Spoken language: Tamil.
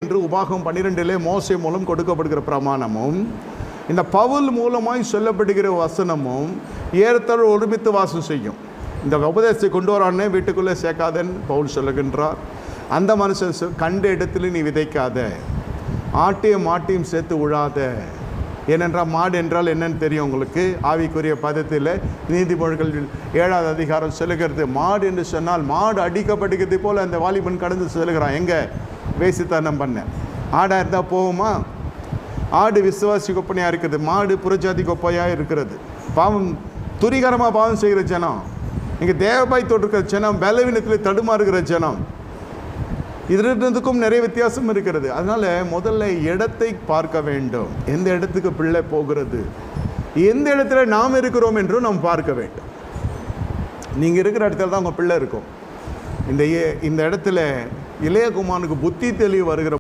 என்று உபாகம் 12 மோசே மூலம் கொடுக்கப்படுகிற பிரமாணமும் இந்த பவுல் மூலமாய் சொல்லப்படுகிற வசனமும் ஏறத்தாழ ஒருமித்து வாசம் செய்யும். இந்த உபதேசத்தை கொண்டு வரானே வீட்டுக்குள்ளே சேர்க்காதன்னு பவுல் சொல்லுகின்றார். அந்த மனுஷன் கண்ட இடத்துல நீ விதைக்காத, ஆட்டையும் மாட்டையும் சேர்த்து விழாத. ஏனென்றால் மாடு என்றால் என்னன்னு தெரியும் உங்களுக்கு. ஆவிக்குரிய பதத்தில் நீதிமொழிகள் 7வது அதிகாரம் சொல்லுகிறது. மாடு என்று சொன்னால் மாடு அடிக்கப்படுகிறது போல் அந்த வாலிபன் கடந்து சொல்லுகிறான். எங்கே வேசித்தனம் பண்ண ஆடாக இருந்தால் போகுமா? ஆடு விசுவாசி கொப்பனையாக இருக்குது, மாடு புறஜாதி கொப்பையாக இருக்கிறது. பாவம் துரிகரமாக பாவம் செய்கிற ஜனம், இங்கே தேவபாய் தொட்டிருக்கிற ஜனம், பலவீனத்தில் தடுமாறுகிற ஜனம். இதுக்கும் நிறைய வித்தியாசம் இருக்கிறது. அதனால் முதல்ல இடத்தை பார்க்க வேண்டும். எந்த இடத்துக்கு பிள்ளை போகிறது, எந்த இடத்துல நாம் இருக்கிறோம் என்றும் நாம் பார்க்க வேண்டும். நீங்கள் இருக்கிற இடத்துல தான் உங்கள் பிள்ளை இருக்கும். இந்த இடத்துல இளையகுமாரனுக்கு புத்தி தெளிவு வருகிற